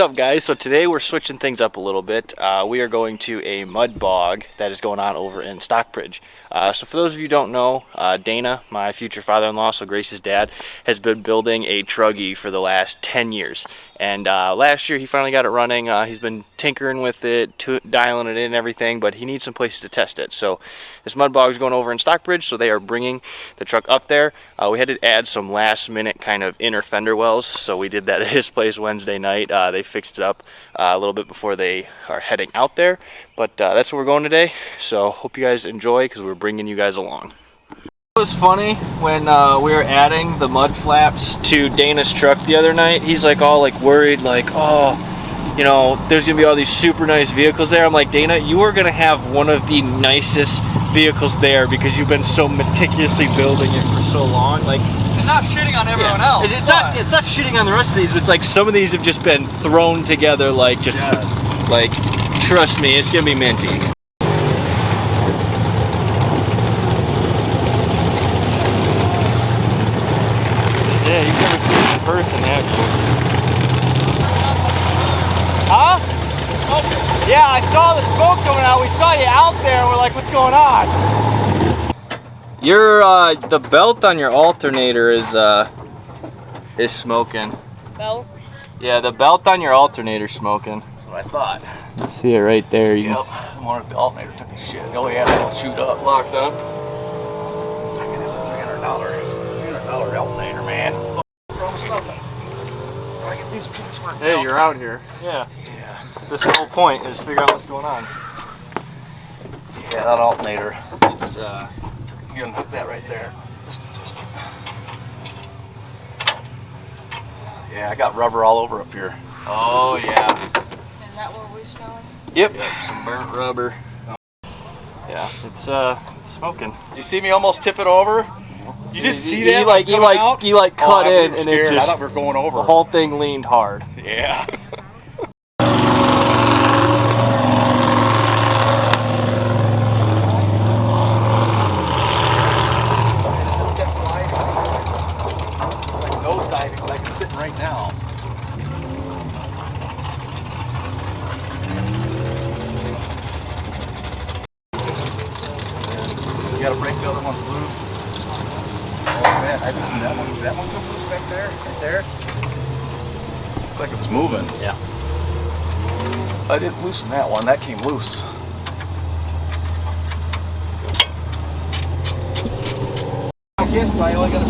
up, guys? So today we're switching things up a little bit. We are going to a mud bog that is going on over in Stockbridge. So for those of you who don't know, Dana, my future father-in-law, so Grace's dad, has been building a truggy for the last 10 years. And last year he finally got it running. He's been tinkering with it, dialing it in and everything, but he needs some places to test it. So this mud bog is going over in Stockbridge, so they are bringing the truck up there. We had to add some last-minute kind of inner fender wells, so we did that at his place Wednesday night. They fixed it up a little bit before they are heading out there, but that's where we're going today. So hope you guys enjoy, because we're bringing you guys along. It was funny when we were adding the mud flaps to Dana's truck the other night. He's like all like worried, like, oh, you know, there's gonna be all these super nice vehicles there. I'm like, Dana, you are gonna have one of the nicest vehicles there because you've been so meticulously building it for so long. Like, and not shitting on everyone else. It's not shitting on the rest of these, but it's like some of these have just been thrown together, like just like, trust me, it's gonna be minty. Yeah, you've never seen it in person, have you? Huh? Yeah, I saw the smoke coming out. We saw you out there and we're like, what's going on? Your the belt on your alternator is smoking. Belt? Yeah, the belt on your alternator's smoking. That's what I thought. I see it right there. Yep. I wonder if the alternator took a shit. Oh yeah, it'll shoot up. Locked up. Fucking, it's a $300 alternator, man. Almost nothing. Gotta get these pins worked out. Hey, you're out here. Yeah. This whole point is figure out what's going on. Yeah, that alternator. It's You can hook that right there. Just to twist it. Yeah, I got rubber all over up here. Oh yeah. Is that what we're smelling? Yep. Some burnt rubber. Yeah, it's smoking. You see me almost tip it over? You didn't see that? You cut in and it just, I thought we were going over. the whole thing leaned hard. Yeah. Right now. You gotta break the other one loose. Oh man, I loosened that one. Did that one come loose back there? Right there? Looked like it was moving. Yeah. I didn't loosen that one. That came loose.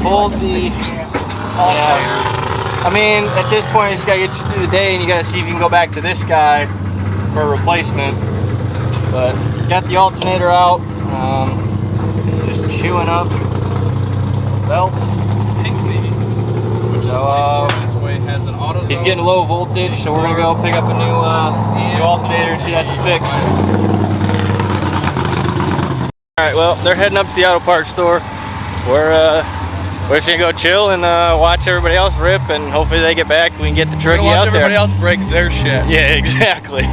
Hold the... Yeah. I mean, at this point, you just gotta get you through the day, and you gotta see if you can go back to this guy for a replacement. But got the alternator out, just chewing up belt. So he's getting low voltage, so we're gonna go pick up a new alternator and see what that's to fix. All right, well, they're heading up to the auto parts store. We're just gonna go chill and watch everybody else rip, and hopefully they get back and we can get the truggy out there. Everybody else break their shit. Yeah, exactly.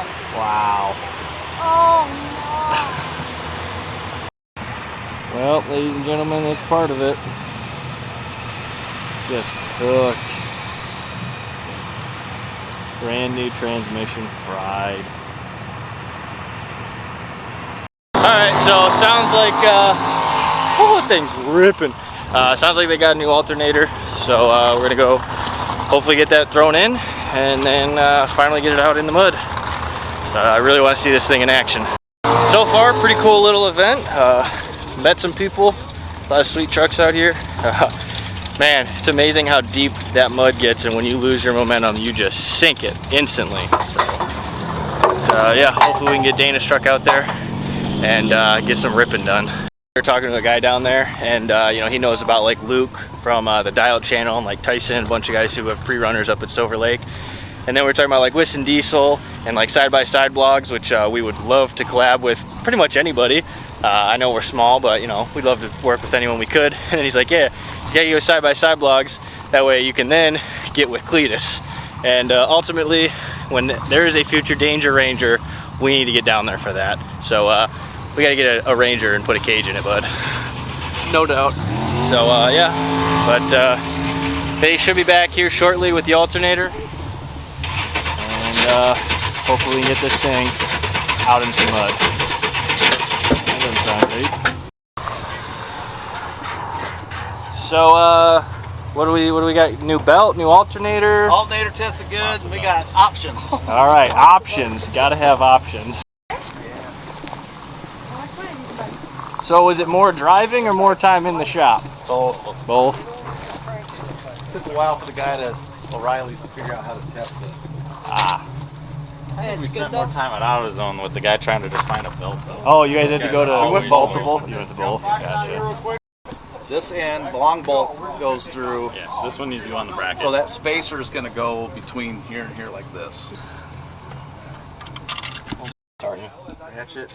again. Wow. Oh no. Well, ladies and gentlemen, that's part of it. Just cooked. Brand new transmission fried. Alright, so sounds like oh, that thing's ripping. Sounds like they got a new alternator. So we're gonna go hopefully get that thrown in and then finally get it out in the mud. So I really want to see this thing in action. So far, pretty cool little event. Met some people, a lot of sweet trucks out here. Man, it's amazing how deep that mud gets, and when you lose your momentum, you just sink it instantly. So, but, yeah, hopefully we can get Dana's truck out there and get some ripping done. We were talking to a guy down there, and you know, he knows about like Luke from the Dialed channel, and like Tyson, a bunch of guys who have pre-runners up at Silver Lake. And then we were talking about like Whiston Diesel and like side-by-side blogs, which we would love to collab with pretty much anybody. I know we're small, but you know, we'd love to work with anyone we could. And then he's like, yeah, you gotta go side-by-side blogs. That way you can then get with Cletus. And ultimately, when there is a future Danger Ranger, we need to get down there for that. So we gotta get a Ranger and put a cage in it, bud. No doubt. So yeah, but they should be back here shortly with the alternator. And hopefully we can get this thing out in some mud. That doesn't sound great. So what do we got? New belt, new alternator? Alternator tested goods, and we got options. All right, options. Gotta have options. So is it more driving or more time in the shop? Both. Both. It took a while for the guy at O'Reilly's to figure out how to test this. Ah. We spent more time at AutoZone with the guy trying to just find a belt though. Oh, you guys had to go to We went both. multiple? You went to both? Gotcha. This end, the long bolt goes through. Yeah, this one needs to go on the bracket. So that spacer is going to go between here and here like this. Starting. Hatchet.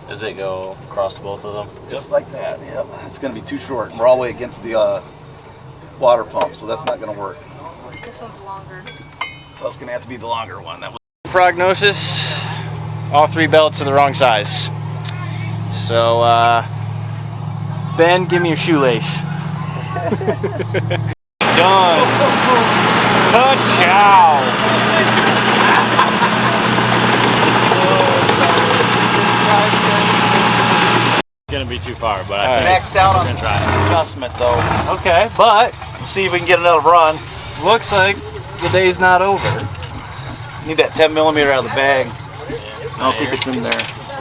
Does it go across both of them? Just like that, yep. It's going to be too short. We're all the way against the water pump, so that's not going to work. This one's longer. So it's going to have to be the longer one. That was Prognosis, all three belts are the wrong size. So, Ben, give me your shoelace. Done. Ka-chow. Gonna be too far, but I All think right. maxed out on we're the gonna try it. adjustment though. Okay, but We'll see if we can get another run. looks like the day's not over. Need that 10 millimeter out of the bag. I don't think it's in there.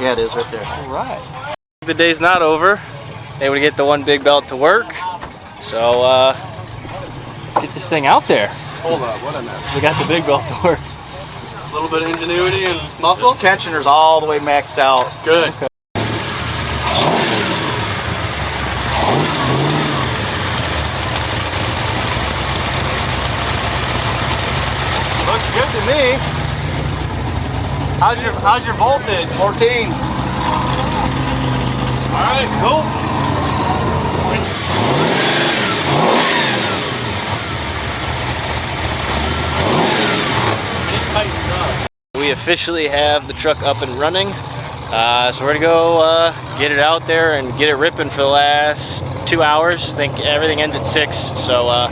Yeah, it is right there. All right. The day's not over. Able to get the one big belt to work. So let's get this thing out there. Hold up, what a mess. We got the big belt to work. A little bit of ingenuity and muscle. This tensioner's all the way maxed out. Good. Looks good to me. How's your voltage? 14. All right, cool. We officially have the truck up and running. So we're gonna go get it out there and get it ripping for the last 2 hours. I think everything ends at 6, so I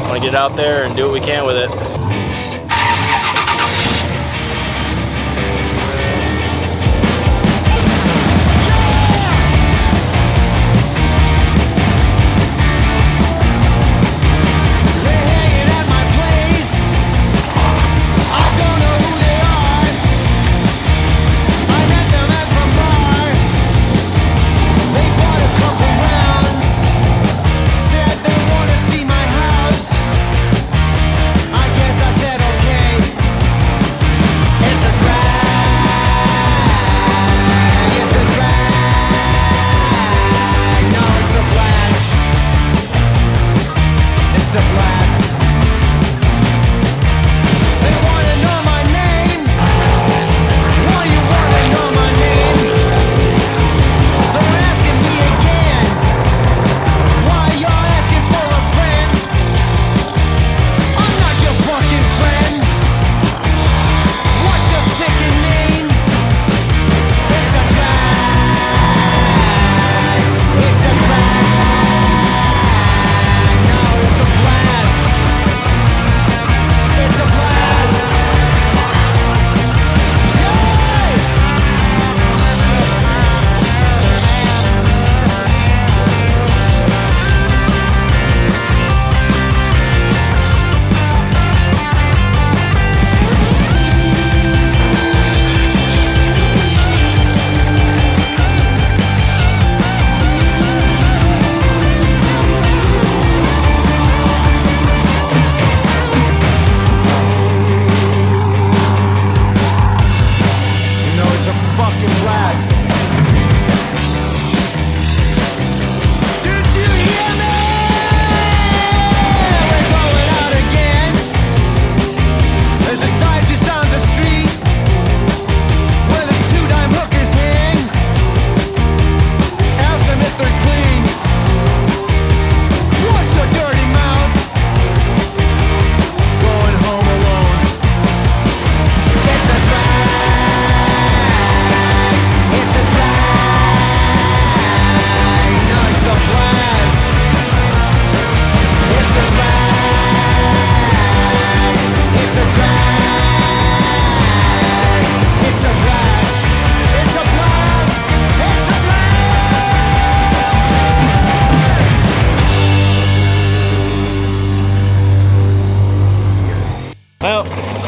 want to get it out there and do what we can with it. I guess I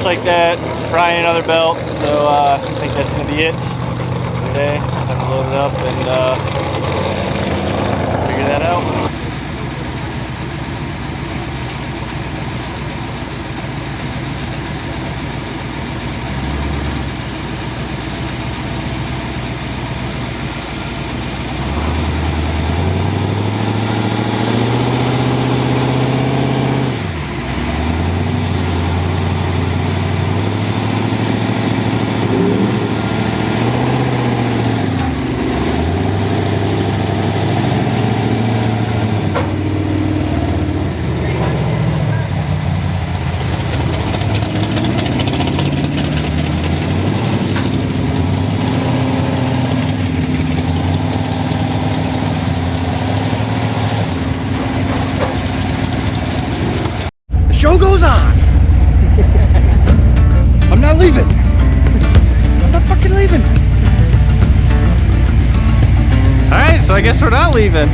like that, prying another belt. So I think that's gonna be it today. Time to load it up and figure that out. Show goes on. I'm not leaving. I'm not fucking leaving. All right, so I guess we're not leaving.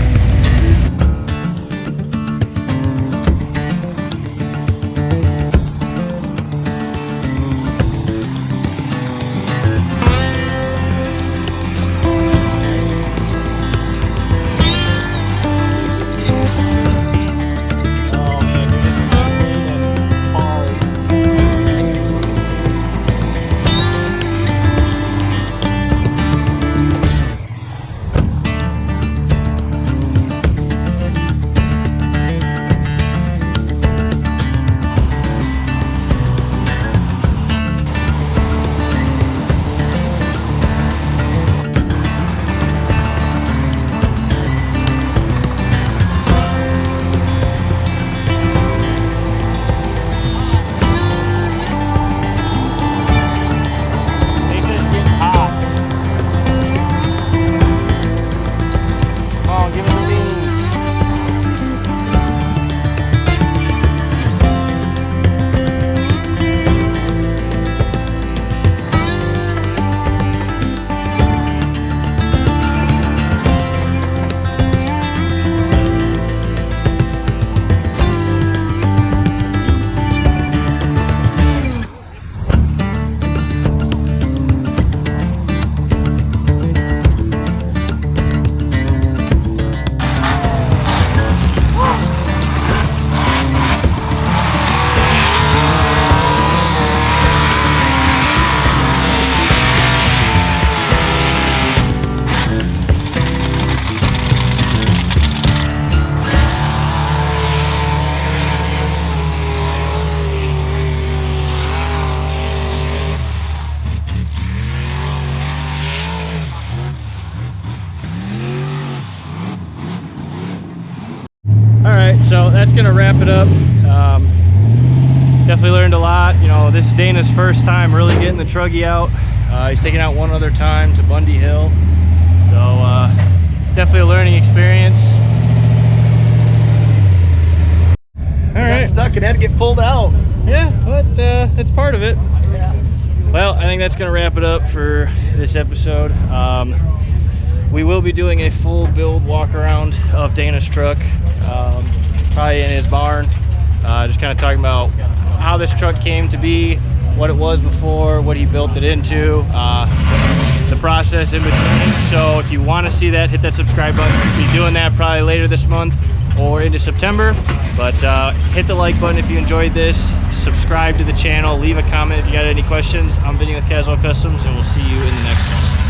So that's gonna wrap it up. Definitely learned a lot. You know, this is Dana's first time really getting the truggy out. He's taken out one other time to Bundy Hill. So definitely a learning experience. All right. Got stuck and had to get pulled out. Yeah, but that's part of it. Yeah. Well, I think that's gonna wrap it up for this episode. We will be doing a full build walk around of Dana's truck, probably in his barn. Just kind of talking about how this truck came to be, what it was before, what he built it into, the process in between. So if you want to see that, hit that subscribe button. We'll be doing that probably later this month or into September. But hit the like button if you enjoyed this. Subscribe to the channel. Leave a comment if you got any questions. I'm Vinny with Caswell Customs, and we'll see you in the next one.